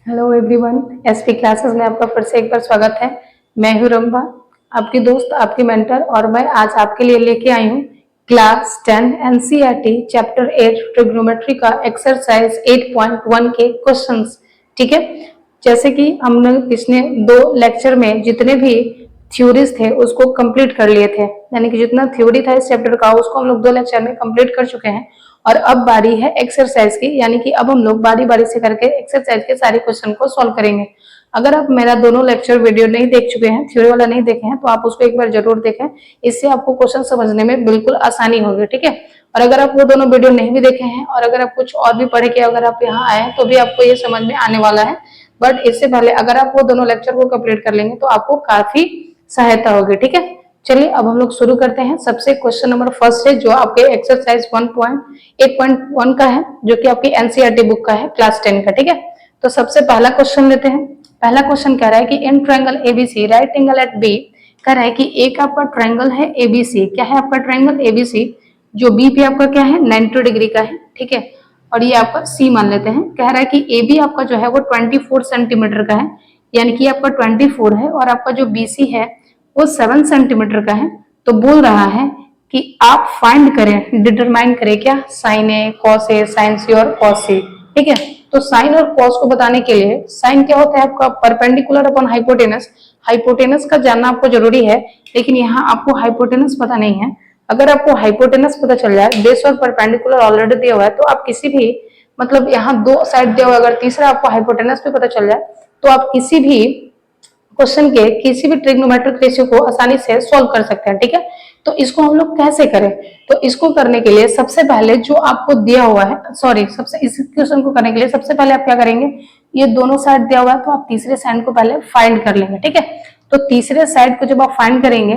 Hello everyone, SP classes में आपका फिर से एक बार स्वागत है। मैं हूं रंभा, आपकी दोस्त, आपकी मेंटर, और मैं आज आपके लिए लेके आई हूं क्लास 10 एनसीईआरटी चैप्टर 8 ट्रिग्नोमेट्री का एक्सरसाइज 8.1 के क्वेश्चंस। ठीक है, जैसे कि हमने पिछले 2 लेक्चर में जितने भी थ्योरीज थे उसको कंप्लीट कर लिए थे, यानी कि जितना थ्योरी था इस चैप्टर का उसको हम लोग 2 लेक्चर में कंप्लीट कर चुके हैं। और अब बारी है एक्सरसाइज की, यानी कि अब हम लोग बारी बारी से करके एक्सरसाइज के सारे क्वेश्चन को सॉल्व करेंगे। अगर आप मेरा दोनों लेक्चर वीडियो नहीं देख चुके हैं, थ्योरी वाला नहीं देखे हैं, तो आप उसको एक बार जरूर देखें। इससे आपको क्वेश्चन समझने में बिल्कुल आसानी होगी। ठीक है, और अगर आप वो दोनों वीडियो नहीं भी देखे हैं और अगर आप कुछ और भी पढ़े के अगर आप यहाँ आए तो भी आपको ये समझ में आने वाला है। बट इससे पहले अगर आप वो दोनों लेक्चर को कंप्लीट कर लेंगे तो आपको काफी सहायता होगी। ठीक है, चलिए अब हम लोग शुरू करते हैं। सबसे क्वेश्चन नंबर फर्स्ट है जो आपके एक्सरसाइज 1.8.1 का है, जो कि आपकी एनसीईआरटी बुक का है क्लास 10 का। ठीक है, तो सबसे पहला क्वेश्चन लेते हैं। पहला क्वेश्चन कह रहा है कि in triangle ABC right angle at B, कह रहा है कि एक आपका ट्रायंगल है एबीसी। क्या है आपका ट्रायंगल एबीसी, जो बी पे आपका क्या है 90 डिग्री का है। ठीक है, और ये आपका सी मान लेते हैं। कह रहा है कि ए बी आपका जो है वो 24 सेंटीमीटर का है, यानी कि आपका 24 है, और आपका जो बीसी है वो 7 सेंटीमीटर का है। तो बोल रहा है कि आप फाइंड करें, डिटरमाइन करें क्या, sign A, cos A, sign सी और कॉस सी। ठीक है, तो साइन और कॉस को बताने के लिए साइन क्या होता है आपका परपेंडिकुलर अपॉन हाइपोटेनस। हाइपोटेनस का जानना आपको जरूरी है, लेकिन यहाँ आपको हाइपोटेनस पता नहीं है। अगर आपको हाइपोटेनस पता चल जाए, बेस और परपेंडिकुलर ऑलरेडी दिया हुआ है, तो आप किसी भी मतलब यहाँ 2 साइड दिया हुआ, अगर तीसरा आपको हाइपोटेनस भी पता चल जाए तो आप किसी भी क्वेश्चन के किसी भी ट्रिग्नोमेट्रिक रेशियो को आसानी से सॉल्व कर सकते हैं। ठीक है, तो इसको हम लोग कैसे करें, तो इसको करने के लिए सबसे पहले जो आपको दिया हुआ है, सॉरी, सबसे इस क्वेश्चन को करने के लिए सबसे पहले आप क्या करेंगे, ये दोनों साइड दिया हुआ है तो आप तीसरे साइड को पहले फाइंड कर लेंगे। ठीक है, तो तीसरे साइड को जब आप फाइंड करेंगे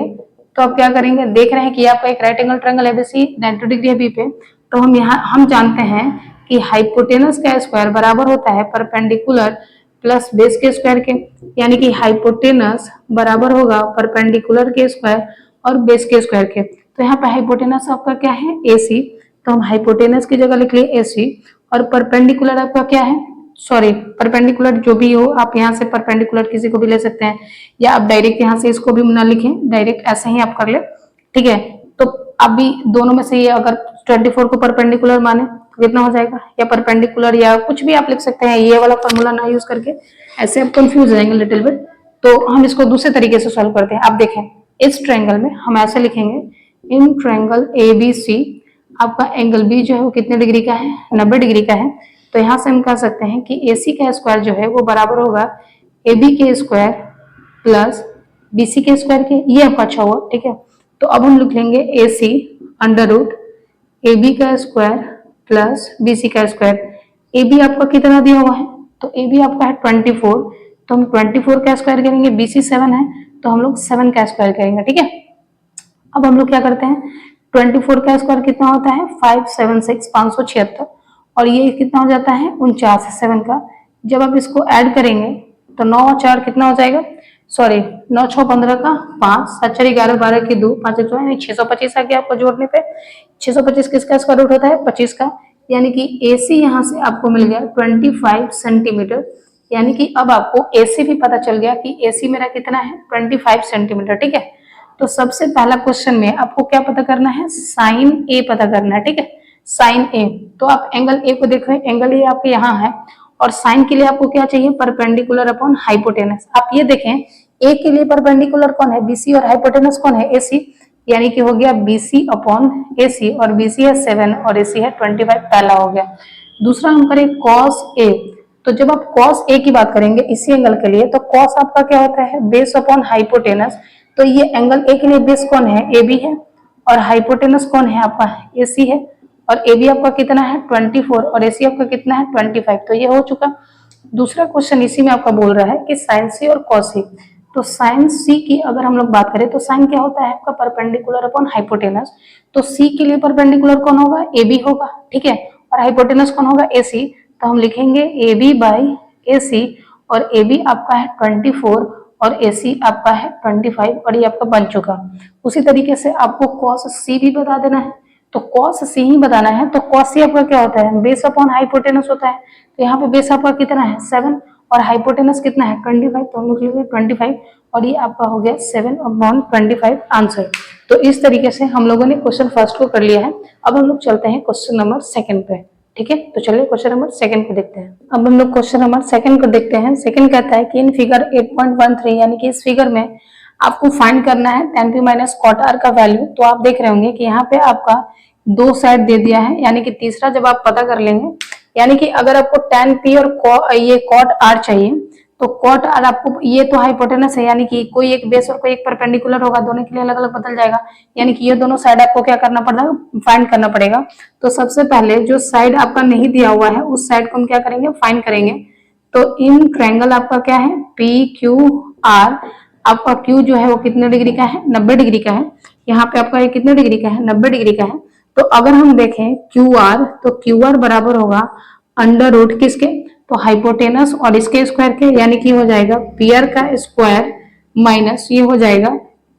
तो आप क्या करेंगे, देख रहे हैं कि आपका एक right angle triangle ABC 90 degree है बी पे, तो हम जानते हैं कि हाइपोटेनस का स्क्वायर बराबर होता है परपेंडिकुलर प्लस बेस के स्क्वायर के, यानी कि हाइपोटेनस बराबर होगा परपेंडिकुलर के स्क्वायर और बेस के स्क्वायर के। तो यहाँ पे हाइपोटेनस आपका क्या है AC, तो हम हाइपोटेनस की जगह लिख लिए AC, और परपेंडिकुलर आपका क्या है, सॉरी, परपेंडिकुलर जो भी हो आप यहाँ से परपेंडिकुलर किसी को भी ले सकते हैं, या आप डायरेक्ट यहाँ से इसको भी ना लिखें, डायरेक्ट ऐसे ही आप कर ले। ठीक है, तो अभी दोनों में से ये अगर 24 को परपेंडिकुलर माने तो कितना हो जाएगा, या परपेंडिकुलर या कुछ भी आप लिख सकते हैं, ये वाला फॉर्मूला ना यूज करके, ऐसे आप कंफ्यूज हो जाएंगे लिटिल बिट। तो हम इसको दूसरे तरीके से सॉल्व करते हैं। आप देखें, इस ट्रायंगल में हम ऐसे लिखेंगे, इन ट्रायंगल ABC आपका एंगल बी जो है वो कितने डिग्री का है, 90 डिग्री का है। तो यहाँ से हम कह सकते हैं कि AC का स्क्वायर जो है वो बराबर होगा AB के स्क्वायर प्लस BC के स्क्वायर के। ये आपका अच्छा हुआ। ठीक है, तो अब हम लिख लेंगे AC अंडर रूट AB का स्क्वायर प्लस BC का स्क्वायर। AB आपका कितना दिया हुआ है, तो AB आपका है 24, तो हम 24 का स्क्वायर करेंगे, BC 7 है तो हम लोग 7 का स्क्वायर करेंगे। ठीक है, अब हम लोग क्या करते हैं, 24 का स्क्वायर कितना होता है 576 576, और ये कितना हो जाता है 49 7 का। जब आप इसको ऐड करेंगे तो 9 और 4 कितना हो जाएगा, सॉरी, 9 6 15 का 5 7 4 11 12 की 2 5 1 यानी 625 आ गया आपको जोड़ने पे। 625 किसका स्क्वायर रूट होता है 25 का, यानी कि AC यहाँ से आपको मिल गया 25 सेंटीमीटर। यानी कि अब आपको AC भी पता चल गया कि AC मेरा कितना है 25 सेंटीमीटर। ठीक है, तो सबसे पहला क्वेश्चन में आपको क्या पता करना है, साइन A पता करना है। ठीक है, साइन A, तो आप एंगल A को देखो, एंगल A आपके यहाँ है, और साइन के लिए आपको क्या चाहिए, परपेंडिकुलर अपॉन हाइपोटेनस। आप ये देखें, A के लिए परपेंडिकुलर कौन है BC, और हाइपोटेनस कौन है AC, यानी कि हो गया BC अपॉन AC, और BC है 7 और AC है 25, पहला हो गया। दूसरा हम करें cos A, तो जब आप cos A की बात करेंगे इसी एंगल के लिए, तो cos आपका क्या होता है बेस अपॉन हाइपोटेनस। तो ये एंगल A के लिए बेस कौन है AB है, और हाइपोटेनस कौन है आपका AC है, और AB आपका कितना है 24 और AC आपका कितना है 25। तो ये हो चुका। दूसरा क्वेश्चन इसी में आपका बोल रहा है कि साइन C और cos C। तो साइन C की अगर हम लोग बात करें तो साइन क्या होता है आपका परपेंडिकुलर अपॉन हाइपोटेनस। तो C के लिए परपेंडिकुलर कौन होगा AB होगा। ठीक है, और हाइपोटेनस कौन होगा AC, तो हम लिखेंगे AB बाई AC, और AB आपका है 24 और AC आपका है 25, और ये आपका बन चुका। उसी तरीके से आपको cos C भी बता देना है, तो cos c ही बताना है। तो cos c आपका क्या होता है, बेस अपॉन हाइपोटेनस होता है। तो यहाँ पे बेस आपका कितना है 7 और हाइपोटेनस कितना है 25, तो हम लोग लिख लेंगे 25 और ये आपका हो गया 7/25 आंसर। तो इस तरीके से हम लोगों ने क्वेश्चन फर्स्ट को कर लिया है। अब हम लोग चलते हैं क्वेश्चन नंबर सेकंड पे। ठीक है, तो चलिए क्वेश्चन नंबर सेकंड को देखते हैं। अब हम लोग क्वेश्चन नंबर सेकंड को देखते हैं। सेकंड कहता है कि इन फिगर 8.13 यानी कि इस फिगर में आपको फाइंड करना है tan p minus cot r का वैल्यू। तो आप देख रहे होंगे कि यहाँ पे आपका दो साइड दे दिया है, यानी कि तीसरा जब आप पता कर लेंगे, यानी कि अगर आपको tan p और ये कॉट r चाहिए तो कॉट r आपको, ये तो हाइपोटेनस है यानी कि कोई एक बेस और कोई एक परपेंडिकुलर होगा, दोनों के लिए अलग अलग बदल जाएगा, यानी कि ये दोनों साइड आपको क्या करना पड़ेगा, फाइंड करना पड़ेगा। तो सबसे पहले जो साइड आपका नहीं दिया हुआ है उस साइड को हम क्या करेंगे, फाइंड करेंगे। तो इन ट्रायंगल आपका क्या है पी क्यू आर, आपका Q जो है वो कितने डिग्री का है 90 डिग्री का है। यहाँ पे आपका ये कितने डिग्री का है 90 डिग्री का है। तो अगर हम देखें QR, तो QR बराबर होगा अंडर रूट किसके, तो हाइपोटेनस और इसके स्क्वायर के, यानी कि हो जाएगा PR का स्क्वायर माइनस ये हो जाएगा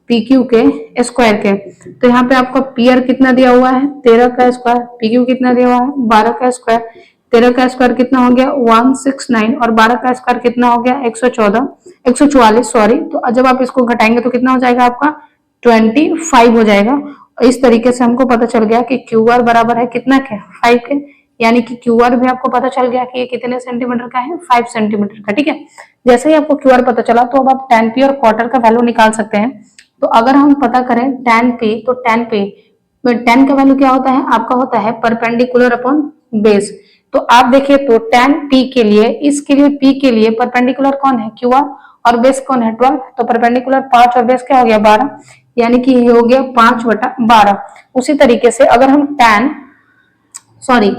PQ के स्क्वायर के। तो यहाँ पे आपका PR कितना दिया हुआ है 13 का स्क्वायर, PQ कितना दिया हुआ है 12 का स्क्वायर। 13 का स्क्वायर कितना हो गया 169 और 12 का स्क्वायर कितना हो गया 144 सॉरी। तो जब आप इसको घटाएंगे तो कितना हो जाएगा आपका 25 हो जाएगा। इस तरीके से हमको पता चल गया कि QR बराबर है कितना के 5 के, यानी कि QR भी आपको पता चल गया कि ये कितने सेंटीमीटर का है 5 सेंटीमीटर का। ठीक है, जैसे ही आपको QR पता चला तो अब आप tan p और क्वार्टर का वैल्यू निकाल सकते हैं। तो अगर हम पता करें tan p, तो tan का वैल्यू क्या होता है आपका, होता है परपेंडिकुलर अपॉन बेस। तो आप देखिए तो tan p के लिए, इसके लिए p के लिए परपेंडिकुलर कौन है QR और बेस कौन है 12, तो परपेंडिकुलर 5 और बेस क्या हो गया 12, यानी कि ये हो गया 5/12। उसी तरीके से अगर हम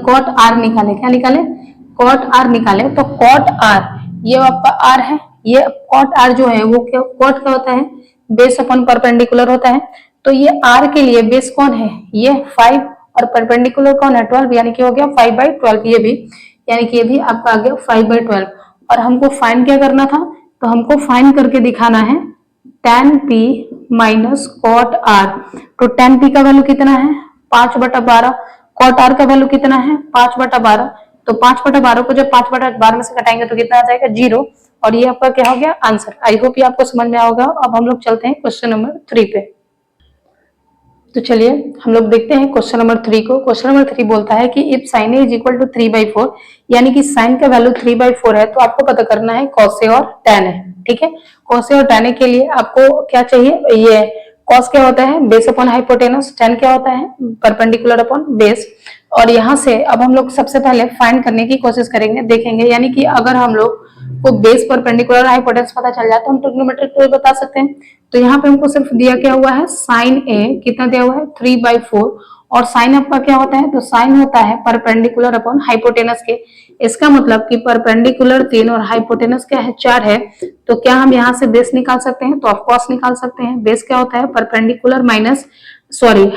cot r निकाले, क्या निकाले cot r निकाले, तो cot r ये आपका r है, ये cot r जो है वो क्या, cot क्या होता है बेस अपन परपेंडिकुलर होता है। तो ये r के लिए बेस कौन है ये 5 और परपेंडिकुलर कौन है 12, यानी कि हो गया 5/12 ये भी, यानी कि ये भी आपका आ गया 5/12। और हमको फाइंड क्या करना था, तो हमको फाइंड करके दिखाना है tan p minus cot r। तो tan p का वैल्यू कितना है 5/12, कॉट r का वैल्यू कितना है 5/12। तो 5/12 को जब 5/12 में से घटाएंगे तो कितना आ जाएगा 0, और ये आपका क्या हो गया आंसर। आई होप ये आपको समझ में आया होगा। अब हम लोग चलते हैं क्वेश्चन नंबर 3 पे। तो चलिए हम लोग देखते हैं क्वेश्चन नंबर 3 को। क्वेश्चन नंबर 3 बोलता है कि if sin a is equal to 3/4, यानी कि sin का वैल्यू 3/4 है, तो आपको पता करना है cos a और tan a। ठीक है, cos a और tan a के लिए आपको क्या चाहिए, ये cos क्या होता है बेस अपॉन हाइपोटेनस, tan क्या होता है परपेंडिकुलर अपॉन बेस। और यहाँ से अब हम लोग सबसे पहले फाइंड करने की कोशिश करेंगे, देखेंगे, यानी कि अगर हम लोग को बेस परपेंडिकुलर हाइपोटेनस पता चल जाए तो हम ट्रिग्नोमेट्रिक टूल बता सकते हैं। तो यहाँ पे हमको सिर्फ दिया क्या हुआ है sin a कितना दिया हुआ है 3/4, और sin आपका क्या होता है, तो sin होता है परपेंडिकुलर अपॉन हाइपोटेनस के। इसका मतलब कि परपेंडिकुलर 3 और हाइपोटेनस क्या है 4 है। तो क्या हम यहाँ से बेस निकाल सकते हैं, तो ऑफ कोर्स निकाल सकते हैं। बेस क्या होता है परपेंडिकुलर माइनस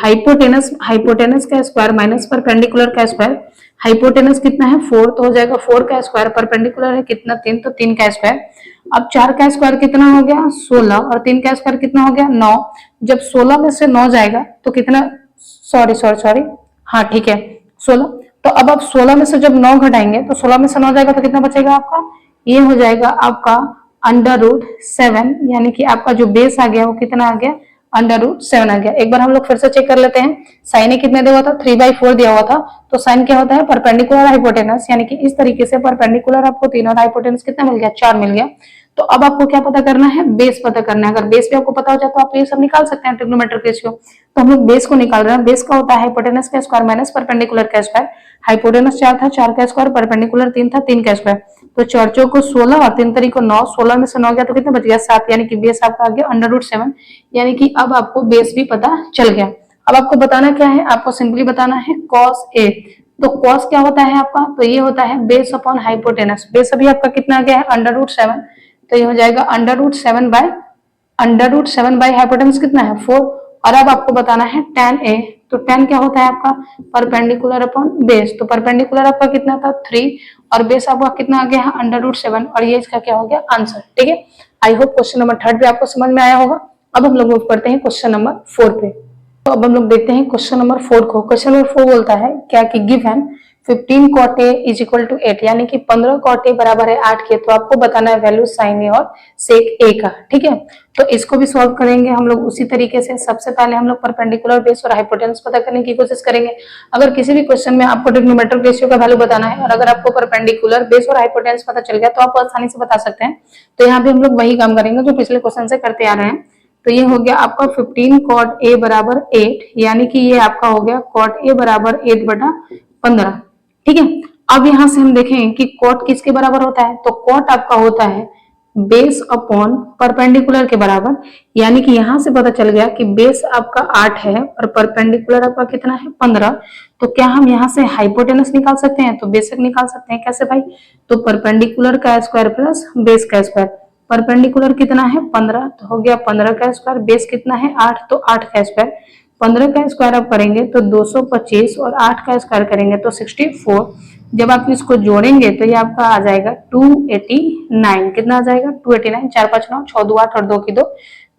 हाइपोटेनस का स्क्वायर माइनस परपेंडिकुलर का स्क्वायर। हाइपोटेनस कितना है 4, तो हो जाएगा 4 का स्क्वायर, परपेंडिकुलर है कितना 3, तो 3 का स्क्वायर। अब 4 का स्क्वायर कितना हो गया 16 और 3 का स्क्वायर कितना हो गया 9। जब 16 में से 9 जाएगा तो कितना, सॉरी हाँ ठीक है 16। तो अब आप 16 में से जब 9 घटाएंगे तो 16 में से 9 जाएगा तो कितना बचेगा आपका, ये हो जाएगा आपका √7, यानी कि आपका जो बेस आ गया वो कितना आ गया √7 आ गया। एक बार हम लोग फिर से चेक कर लेते हैं। साइन ए कितने दिया हुआ था 3/4 दिया हुआ था, तो साइन क्या होता है परपेंडिकुलर हाइपोटेनस, यानी कि इस तरीके से परपेंडिकुलर आपको 3 और हाइपोटेनस कितना मिल गया 4 मिल गया। तो अब आपको क्या पता करना है बेस पता करना है। अगर बेस भी आपको पता हो जाए तो आप ये सब निकाल सकते हैं ट्रिग्नोमेट्रिक रेशियो। तो हम लोग बेस को निकाल रहे हैं। बेस का होता है हाइपोटेनस का स्क्वायर माइनस परपेंडिकुलर का स्क्वायर। हाइपोटेनस 4 था, 4 का स्क्वायर, परपेंडिकुलर 3 था, 3 का स्क्वायर। तो 4 चौक को 16 और 3 तरीक को 9, 16 में से 9 गया तो कितना बच गया 7, यानी कि बेस आपका आ गया √7, यानी कि अब आपको बेस भी पता चल गया। अब आपको बताना क्या है, आपको सिंपली बताना है cos a। तो cos क्या होता है आपका, तो ये होता है बेस अपॉन हाइपोटेनस। बेस अभी आपका कितना आ गया है √7, तो ये हो जाएगा √7 बाय हाइपोटेनस कितना है 4। और अब आपको बताना है tan a, तो tan क्या होता है आपका परपेंडिकुलर अपॉन बेस। तो परपेंडिकुलर आपका कितना था 3 और बेस आपका कितना आ गया है √7, और ये इसका क्या हो गया आंसर। ठीक है, आई होप क्वेश्चन नंबर 3 भी आपको समझ में आया होगा। अब हम लोग मूव करते हैं क्वेश्चन नंबर 4 पे। तो अब हम लोग देखते हैं क्वेश्चन नंबर 4 को। क्वेश्चन नंबर 4 बोलता है क्या कि given 15 cot a is equal to 8, यानी कि 15 cot a बराबर है 8 के। तो आपको बताना है वैल्यू साइन ए और सेक ए का। ठीक है, तो इसको भी सॉल्व करेंगे हम लोग उसी तरीके से। सबसे पहले हम लोग परपेंडिकुलर बेस और हाइपोटेनस पता करने की कोशिश करेंगे। अगर किसी भी क्वेश्चन में आपको ट्रिग्नोमेट्रिक रेशियो का वैल्यू बताना है और अगर आपको परपेंडिकुलर बेस और हाइपोटेनस पता चल गया तो आप आसानी से बता सकते हैं। तो यहाँ भी हम लोग वही काम करेंगे जो पिछले क्वेश्चन से करते आ रहे हैं। तो ये हो गया आपका 15 cot a बराबर 8, यानी कि ये आपका हो गया cot a बराबर 8 बटा 15। ठीक है, अब यहां से हम देखें कि cot किसके बराबर होता है। तो cot आपका होता है बेस अपॉन परपेंडिकुलर के बराबर, यानी कि यहां से पता चल गया कि बेस आपका 8 है और परपेंडिकुलर आपका कितना है 15। तो क्या हम यहां से हाइपोटेनस निकाल सकते हैं। तो बेशक निकाल सकते हैं। कैसे भाई, तो परपेंडिकुलर का स्क्वायर प्लस बेस का स्क्वायर। परपेंडिकुलर कितना है 15, तो हो गया 15 का स्क्वायर। बेस कितना है 8, तो 8 का स्क्वायर। 15 का स्क्वायर आप करेंगे तो 225 और 8 का स्क्वायर करेंगे तो 64। जब आप इसको जोड़ेंगे तो ये आपका आ जाएगा 289। कितना आ जाएगा 289, 4 5 9 6 2 8 और 2 की 2,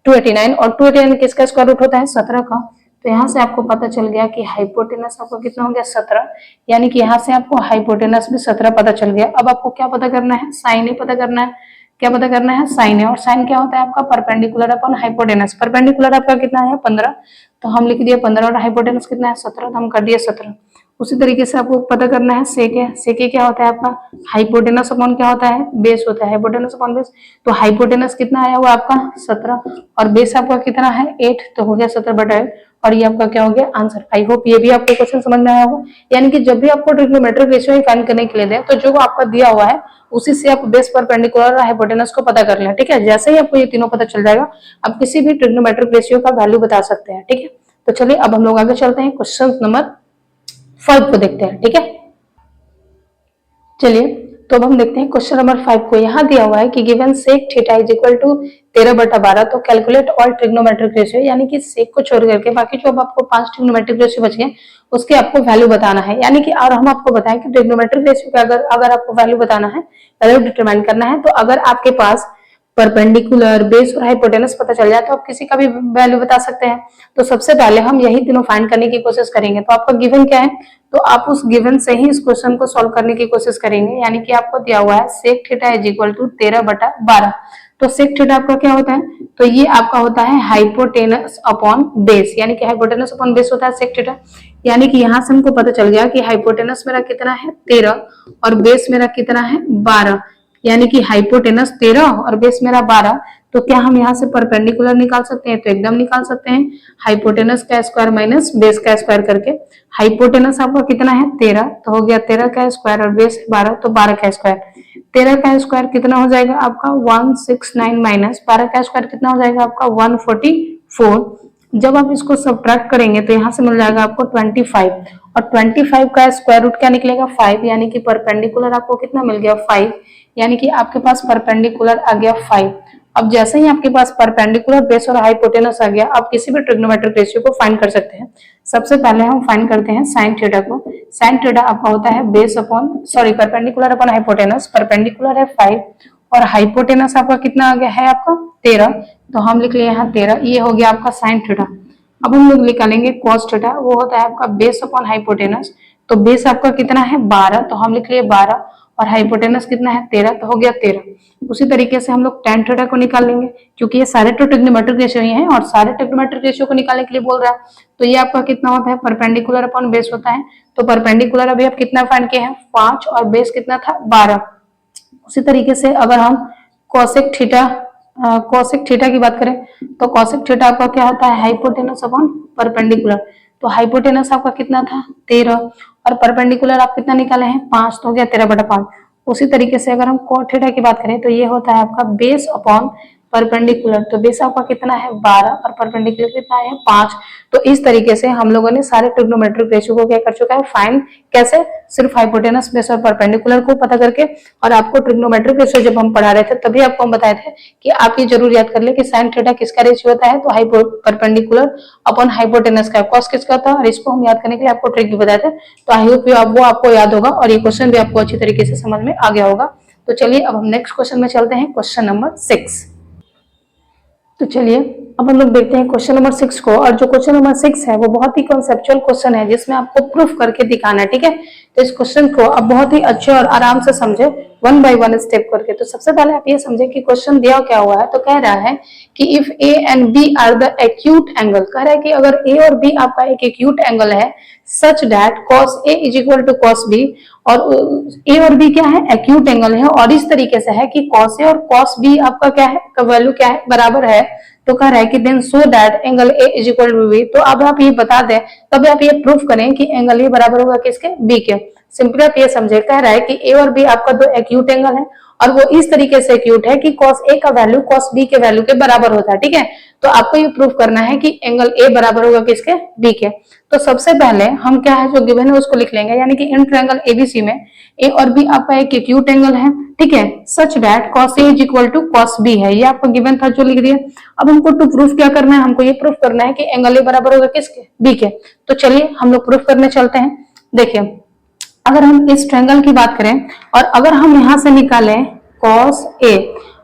289। और 289 किसका स्क्वायर रूट होता है 17 का। तो यहाँ से आपको पता चल गया कि हाइपोटेनस आपको कितना हो गया 17, यानी कि यहाँ से आपको हाइपोटेनस भी 17 पता चल गया। अब आपको क्या पता करना है, साइन ए पता करना है। क्या पता करना है, साइन है। और साइन क्या होता है आपका परपेंडिकुलर अपॉन हाइपोटेनस। परपेंडिकुलर आपका कितना है 15, तो हम लिख दिए 15 और हाइपोटेनस कितना है 17, तो हम कर दिए 17। उसी तरीके से आपको पता करना है सेक है। सेक क्या होता है आपका हाइपोटेनस अपॉन क्या होता है बेस होता है, हाइपोटेनस अपॉन बेस। तो हाइपोटेनस कितना आया हुआ आपका 17 और बेस आपका कितना है 8, तो हो गया 17 बटा 8 और ये आपका क्या हो गया आंसर। आई होप ये भी आपको क्वेश्चन समझ में आया होगा। यानी कि जब भी आपको ट्रिग्नोमेट्रिक रेशियो फाइंड करने के लिए दे तो जो आपका दिया हुआ है उसी से आप बेस परपेंडिकुलर और हाइपोटेनस को पता कर लें। ठीक है, जैसे ही आपको ये तीनों पता चल जाएगा आप किसी भी ट्रिग्नोमेट्रिक रेशियो का वैल्यू बता सकते हैं। ठीक है, तो चलिए अब हम लोग आगे चलते हैं क्वेश्चन नंबर 5 को देखते हैं। ठीक है, चलिए तो अब हम देखते हैं क्वेश्चन नंबर 5 को। यहाँ दिया हुआ है कि given sec theta is equal to 13 बटा 12, तो कैलकुलेट ऑल ट्रिग्नोमेट्रिक रेशियो, यानी कि सेक को छोड़ करके बाकी जो अब आपको 5 ट्रिग्नोमेट्रिक रेशियो बच गए उसके आपको वैल्यू बताना है। यानी कि और हम आपको बताएं कि ट्रिग्नोमेट्रिक रेशियो का अगर आपको वैल्यू बताना है, वैल्यू डिटरमाइन करना है, तो अगर आपके पास परपेंडिकुलर बेस और हाइपोटेनस पता चल जाए तो आप किसी का भी वैल्यू बता सकते हैं। तो सबसे पहले हम यही तीनों फाइंड करने की कोशिश करेंगे। तो आपका गिवन क्या है, तो आप उस गिवन से ही इस क्वेश्चन को सॉल्व करने की कोशिश करेंगे। यानी कि आपको दिया हुआ है sec theta is equal to 13 बटा 12। तो सेक थीटा आपका क्या होता है, तो ये आपका होता है हाइपोटेनस अपॉन बेस, यानी कि हाइपोटेनस अपॉन बेस होता है सेक थीटा। यानी कि यहां से हमको पता चल गया कि हाइपोटेनस मेरा कितना है 13 और बेस मेरा कितना है 12, यानी कि हाइपोटेनस 13 और बेस मेरा 12। तो क्या हम यहाँ से परपेंडिकुलर निकाल सकते हैं, तो एकदम निकाल सकते हैं। हाइपोटेनस का स्क्वायर माइनस बेस का स्क्वायर करके हाइपोटेनस आपका कितना है 13, तो हो गया 13 का स्क्वायर और बेस 12, तो 12 का स्क्वायर। 13 का स्क्वायर कितना हो जाएगा आपका 169 माइनस 12 का स्क्वायर कितना हो जाएगा आपका 144। जब आप इसको सब्ट्रैक्ट करेंगे तो यहाँ से मिल जाएगा आपको 25 और 25 का स्क्वायर रूट क्या निकलेगा 5, यानी कि परपेंडिकुलर आपको कितना मिल गया 5, यानी कि आपके पास परपेंडिकुलर आ गया 5। अब जैसे ही आपके पास परपेंडिकुलर बेस और हाइपोटेनस आ गया आप किसी भी ट्रिग्नोमेट्रिक रेशियो को फाइंड कर सकते हैं। सबसे पहले हम फाइंड करते हैं साइन थीटा को। साइन थीटा आपका होता है base upon perpendicular upon hypotenuse. Perpendicular है 5 और हाइपोटेनस आपका कितना आ गया है आपका 13, तो हम लिख लिए यहाँ 13, ये हो गया आपका साइन थीटा। अब हम लोग निकालेंगे कॉस थीटा, वो होता है आपका बेस अपॉन हाइपोटेनस। तो बेस आपका कितना है 12, तो हम लिख लिए 12 और हाइपोटेनस कितना है 13, तो हो गया 13। उसी तरीके से हम लोग tan थीटा को निकाल लेंगे क्योंकि ये सारे तो ट्रिग्नोमेट्रिक रेशियो ही हैं और सारे ट्रिग्नोमेट्रिक रेशियो को निकालने के लिए बोल रहा है। तो ये आपका कितना होता है परपेंडिकुलर अपॉन बेस होता है। तो परपेंडिकुलर अभी आप कितना फाइंड किए हैं 5 और बेस कितना था 12। उसी तरीके से अगर हम कोसेक थीटा की बात करें तो कोसेक थीटा आपका क्या होता है हाइपोटेनस अपॉन परपेंडिकुलर। तो हाइपोटेनस आपका कितना था 13 और परपेंडिकुलर आप कितना निकाले हैं 5, तो हो गया 13 बटा 5। उसी तरीके से अगर हम कोट थीटा की बात करें तो ये होता है आपका बेस अपॉन परपेंडिकुलर। तो बेस आपका कितना है 12 और परपेंडिकुलर कितना है 5। तो इस तरीके से हम लोगों ने सारे ट्रिग्नोमेट्रिक रेशियो को क्या कर चुका है फाइंड, कैसे, सिर्फ हाइपोटेनस बेस और परपेंडिकुलर को पता करके। और आपको ट्रिग्नोमेट्रिक रेशियो जब हम पढ़ा रहे थे तभी आपको हम बताए थे कि आप ये जरूर याद कर ले कि साइन थीटा किसका रेशियो होता है, तो परपेंडिकुलर अपॉन हाइपोटेनस का। कॉस किसका था, और इसको हम याद करने के लिए आपको ट्रिक भी बताए थे। तो आई होप वो आपको याद होगा और ये क्वेश्चन भी आपको अच्छी तरीके से समझ में आ गया होगा। तो चलिए अब हम नेक्स्ट क्वेश्चन में चलते हैं, क्वेश्चन नंबर 6। तो चलिए अब हम लोग देखते हैं क्वेश्चन नंबर 6 को। और जो क्वेश्चन नंबर 6 है वो बहुत ही कॉन्सेप्चुअल क्वेश्चन है जिसमें आपको प्रूफ करके दिखाना है, ठीक है। तो इस क्वेश्चन को आप बहुत ही अच्छे और आराम से समझे, वन बाय वन स्टेप करके। तो सबसे पहले आप ये समझे कि क्वेश्चन दिया क्या हुआ है। तो कह रहा है कि if A and B are the acute angle, कह रहा है कि अगर ए और बी आपका एक एक्यूट एंगल है such that cos A is equal to cos B, और ए और बी क्या है, एक्यूट एंगल है, और इस तरीके से है कि कॉस ए और कॉस बी आपका क्या है, का वैल्यू क्या है, बराबर है। तो कह रहा है कि then so that angle A is equal to B. तो अब आप ये बता दें, तब आप ये प्रूफ करें कि एंगल ए बराबर होगा किसके, बी के। सिंपली आप ये समझे, कह रहा है कि ए और बी आपका दो एक्यूट एंगल है और वो इस तरीके से एक्यूट है कि कॉस ए का वैल्यू कॉस बी के वैल्यू के बराबर होता है, ठीक है। तो आपको ये प्रूफ करना है कि एंगल ए बराबर होगा किसके, बी के। तो सबसे पहले हम क्या है, जो गिवन है उसको लिख लेंगे, यानी कि इन ट्रायंगल एबीसी में ए और बी आपका एक एक्यूट एंगल है, ठीक है, such that cos A is equal to cos B है, ये आपको गिवन था जो लिख दिया। अब हमको टू प्रूफ क्या करना है, हमको ये प्रूफ करना है कि एंगल ए बराबर होगा किसके, बी के। तो चलिए हम लोग प्रूफ करने चलते हैं। देखिए, अगर हम इस ट्रायंगल की बात करें और अगर हम यहां से निकालें कॉस ए,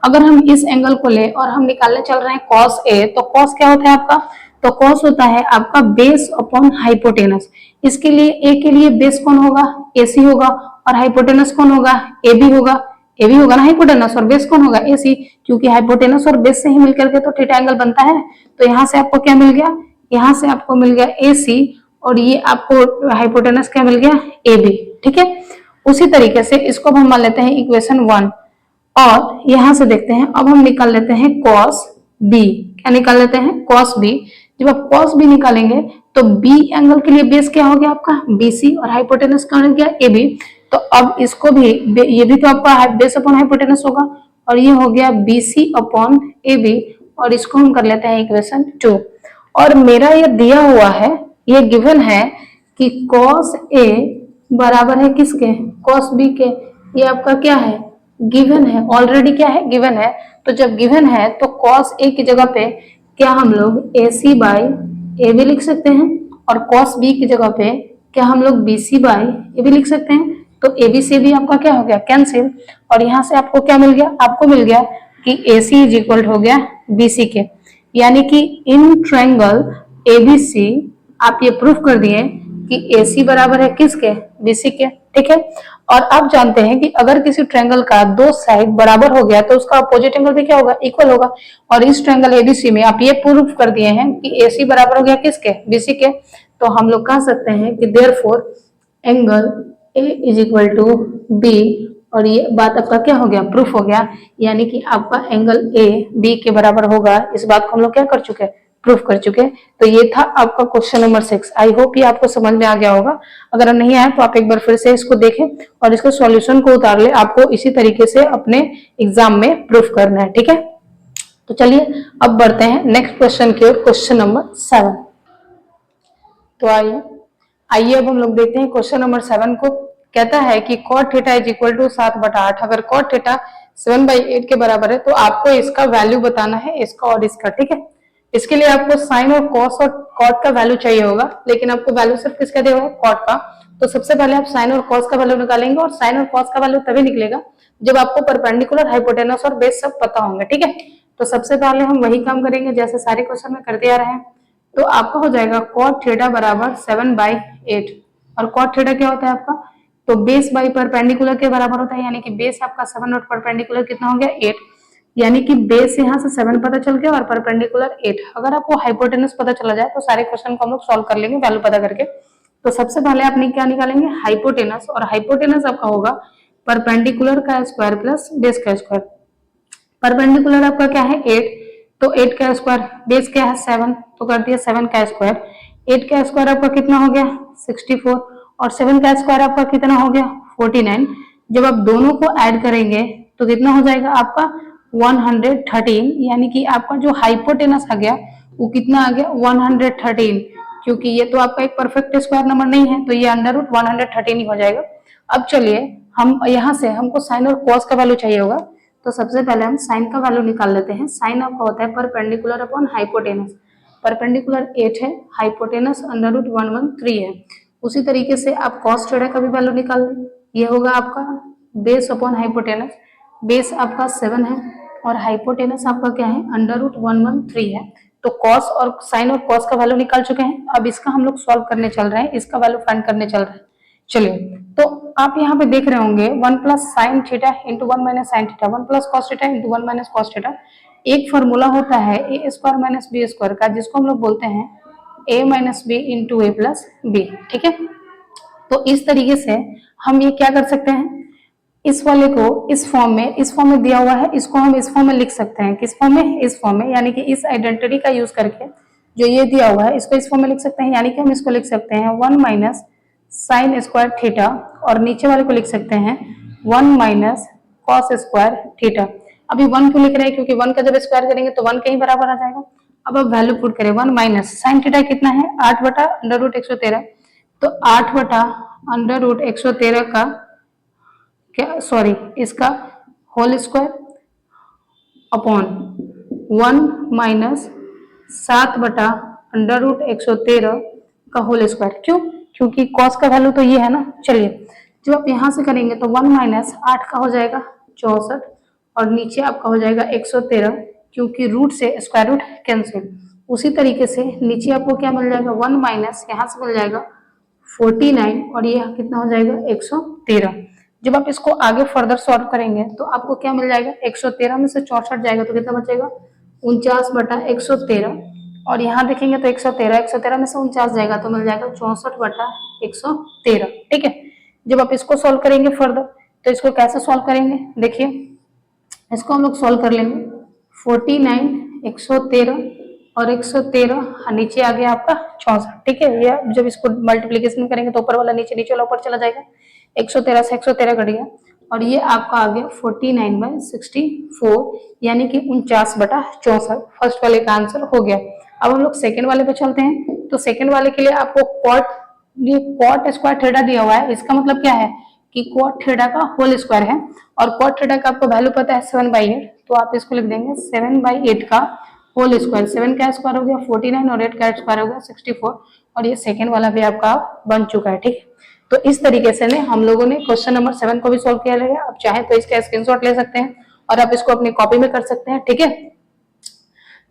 अगर हम इस एंगल को ले और हम निकालने चल रहे हैं कॉस ए, तो कॉस क्या होता है आपका, तो कॉस होता है आपका बेस अपॉन हाइपोटेनस। इसके लिए ए के लिए बेस कौन होगा, एसी होगा, और हाइपोटेनस कौन होगा, एबी होगा। एबी होगा ना हाइपोटेनस, और बेस कौन होगा, एसी, क्योंकि हाइपोटेनस और बेस से ही मिलकर के तो थीटा एंगल बनता है। तो यहाँ से आपको क्या मिल गया, यहाँ से आपको मिल गया एसी, और ये आपको हाइपोटेनस क्या मिल गया, एबी, ठीक है। उसी तरीके से इसको हम मान लेते हैं इक्वेशन 1, और यहां से देखते हैं, अब हम निकाल लेते हैं कॉस बी। क्या निकाल लेते हैं, कॉस बी। जब आप कॉस बी निकालेंगे तो बी एंगल के लिए बेस क्या हो गया आपका, बीसी, और हाइपोटेनस का हो गया एबी। तो अब इसको भी, ये भी तो आपका बेस अपॉन हाइपोटेनस होगा, और ये हो गया बीसी अपॉन एबी, और इसको हम कर लेते हैं इक्वेशन 2। और मेरा ये दिया हुआ है, ये गिवन है कि कॉस ए बराबर है किसके, कॉस बी के। ये आपका क्या है, गिवन है, ऑलरेडी क्या है, गिवन है। तो जब गिवन है तो कॉस ए की जगह पे क्या हम लोग ए सी बाई ए भी लिख सकते हैं, और कॉस बी की जगह पे क्या हम लोग बी सी बाई ए भी लिख सकते हैं। तो ए बी सी भी आपका क्या हो गया, कैंसिल, और यहाँ से आपको क्या मिल गया, आपको मिल गया कि ए सी इज इक्वल हो गया बी सी के। यानी कि इन ट्रायंगल एबीसी आप ये प्रूफ कर दिए कि AC बराबर है किसके, BC के, ठीक है। और आप जानते हैं कि अगर किसी ट्रायंगल का दो साइड बराबर हो गया तो उसका अपोजिट एंगल भी क्या होगा, इक्वल होगा। और इस ट्रायंगल ABC में आप ये प्रूफ कर दिए हैं कि AC बराबर हो गया किसके, BC के। तो हम लोग कह सकते हैं कि therefore angle A is equal to B, और ये बात आपका क्या हो गया, प्रूफ हो गया। यानी कि आपका एंगल A B के बराबर होगा, इस बात को हम लोग क्या कर चुके हैं, प्रूफ कर चुके हैं। तो ये था आपका क्वेश्चन नंबर 6। आई होप ये आपको समझ में आ गया होगा। अगर नहीं आया तो आप एक बार फिर से इसको देखें और इसके सॉल्यूशन को उतार ले, आपको इसी तरीके से अपने एग्जाम में प्रूफ करना है, ठीक है। तो चलिए अब बढ़ते हैं नेक्स्ट क्वेश्चन की ओर, क्वेश्चन नंबर 7। तो आइए अब हम लोग देखते हैं क्वेश्चन नंबर 7 को। कहता है कि cot theta is equal to 7/8। अगर cot थीटा 7/8 के बराबर है तो आपको इसका वैल्यू बताना है, इसका और इसका, ठीक है। इसके लिए आपको साइन और कॉस और कॉट का वैल्यू चाहिए होगा, लेकिन आपको वैल्यू सिर्फ किसका दिया होगा, कॉट का। तो सबसे पहले आप साइन और कॉस का वैल्यू निकालेंगे, और साइन और कॉस का वैल्यू तभी निकलेगा जब आपको परपेंडिकुलर, हाइपोटेनस और बेस सब पता होंगे, ठीक है। तो सबसे पहले हम वही काम करेंगे जैसे सारे क्वेश्चन में करते आ रहे हैं। तो आपका हो जाएगा कॉट थीटा बराबर 7/8, और कॉट थीटा क्या होता है आपका, तो बेस बाई परपेंडिकुलर के बराबर होता है, यानी कि बेस आपका 7 और परपेंडिकुलर कितना हो गया, 8। यानी कि बेस यहाँ से 7 पता चल गया और परपेंडिकुलर 8। अगर आपको हाइपोटेनस पता चला जाए तो सारे क्वेश्चन को हम लोग सॉल्व कर लेंगे वैल्यू पता करके। तो सबसे पहले आपने क्या निकालेंगे, हाइपोटेनस, और हाइपोटेनस आपका होगा परपेंडिकुलर का स्क्वायर प्लस बेस का स्क्वायर। परपेंडिकुलर आपका क्या है, 8, तो 8 का स्क्वायर, बेस क्या है 7, तो कर दिया 7 का स्क्वायर। 8 का स्क्वायर आपका कितना हो गया, 64, और 7 का स्क्वायर आपका कितना हो गया, 49। जब आप दोनों को ऐड करेंगे तो कितना हो जाएगा आपका 113, यानी कि आपका जो हाइपोटेनस आ गया वो कितना आ गया, 113। क्योंकि ये तो आपका एक परफेक्ट स्क्वायर नंबर नहीं है, तो ये अंडर रूट 113 ही हो जाएगा। अब चलिए हम यहाँ से, हमको साइन और कॉस का वैल्यू चाहिए होगा। तो सबसे पहले हम साइन का वैल्यू निकाल लेते हैं। साइन आपका होता है परपेंडिकुलर अपॉन हाइपोटेनस। परपेंडिकुलर 8 है, हाइपोटेनस अंडर रूट 113 है। उसी तरीके से आप कॉस थीटा का भी वैल्यू निकाल लें, ये होगा आपका बेस अपॉन हाइपोटेनस। बेस आपका 7 है और हाइपोटेनस आपका क्या है, अंडर रूट 113 है। तो कॉस और साइन और कॉस का वैल्यू निकाल चुके हैं। अब इसका हम लोग सॉल्व करने चल रहे हैं, इसका वैल्यू फाइंड करने चल रहे हैं। चलिए, तो आप यहाँ पे देख रहे होंगे 1 plus sine theta into 1 minus sine theta, 1 plus cos theta into 1 minus cos theta. एक फॉर्मूला होता है ए स्क्वायर माइनस बी स्क्वायर का, जिसको हम लोग बोलते हैं ए माइनस बी इंटू ए प्लस बी। ठीक है, तो इस तरीके से हम ये क्या कर सकते हैं, इस वाले को इस फॉर्म में दिया हुआ है, इसको हम इस फॉर्म में लिख सकते हैं। किस फॉर्म में? इस फॉर्म में, यानी कि इस आइडेंटिटी का यूज करके जो ये दिया हुआ है इसको इस फॉर्म में लिख सकते हैं। यानी कि हम इसको लिख सकते हैं 1 माइनस साइन स्क्वायर थीटा, और नीचे वाले को लिख सकते हैं 1 माइनस कॉस स्क्वायर थीटा। अभी 1 क्यों लिख रहे हैं? क्योंकि 1 का जब स्क्वायर करेंगे तो 1 के ही बराबर आ जाएगा। अब आप वैल्यू पुट करें, 1 माइनस साइन थीटा कितना है? 8 बटा अंडर रूट 113, तो 8 बटा अंडर रूट 113 का क्या, सॉरी, इसका होल स्क्वायर अपॉन 1 माइनस 7 बटा अंडर रूट 113 का होल स्क्वायर। क्यों? क्योंकि कॉस का वैल्यू तो ये है ना। चलिए, जब आप यहां से करेंगे तो 1 माइनस 8 का हो जाएगा 64, और नीचे आपका हो जाएगा 113, क्योंकि रूट से स्क्वायर रूट कैंसिल। उसी तरीके से नीचे आपको क्या मिल जाएगा, 1 माइनस यहाँ से मिल जाएगा 49, और ये कितना हो जाएगा 113। जब आप इसको आगे फर्दर सॉल्व करेंगे तो आपको क्या मिल जाएगा, 113 में से 64 जाएगा तो कितना बचेगा, 49 बटा 113, और यहाँ देखेंगे तो 113 में से 49 जाएगा तो मिल जाएगा 64 बटा 113। ठीक है, जब आप इसको सॉल्व करेंगे फर्दर तो इसको कैसे सॉल्व करेंगे, देखिए इसको हम लोग सॉल्व कर लेंगे। 49, 113 और 113, नीचे आ गया आपका 64। ठीक है, ये जब इसको मल्टीप्लीकेशन करेंगे तो ऊपर वाला नीचे, नीचे वाला ऊपर चला जाएगा। 113 से 113 कट गया, और ये आपका आ गया 49/64, यानी कि 49 बटा 64। फर्स्ट वाले का आंसर हो गया। अब हम लोग सेकंड वाले पे चलते हैं। तो सेकंड वाले के लिए आपको ये कॉट स्क्वायर थीटा दिया हुआ है। इसका मतलब क्या है कि कॉट थीटा का होल स्क्वायर है, और कॉट थीटा का आपको वैल्यू पता है 7/8, तो आप इसको लिख देंगे 7/8 का होल स्क्वायर। 7 का स्क्वायर हो गया 49, और 8 का स्क्वायर हो गया 64, और ये सेकंड वाला भी आपका बन चुका है। ठीक है, तो इस तरीके से हम लोगों ने क्वेश्चन नंबर 7 को भी सॉल्व किया है। आप चाहे तो इसका स्क्रीनशॉट ले सकते हैं और आप इसको अपनी कॉपी में कर सकते हैं। ठीक है,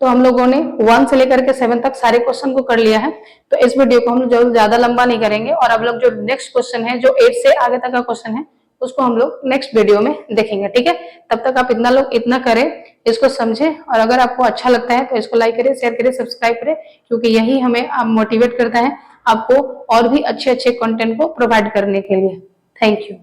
तो हम लोगों ने 1 से लेकर के 7 तक सारे क्वेश्चन को कर लिया है। तो इस वीडियो को हम लोग ज्यादा लंबा नहीं करेंगे, और अब लोग जो नेक्स्ट क्वेश्चन है, जो 8 से आगे तक का क्वेश्चन है, उसको हम लोग नेक्स्ट वीडियो में देखेंगे। ठीक है, तब तक आप इतना करें, इसको समझें, और अगर आपको अच्छा लगता है तो इसको लाइक करें, शेयर करें, सब्सक्राइब करें, क्योंकि यही हमें मोटिवेट करता है आपको और भी अच्छे अच्छे कंटेंट को प्रोवाइड करने के लिए। Thank you.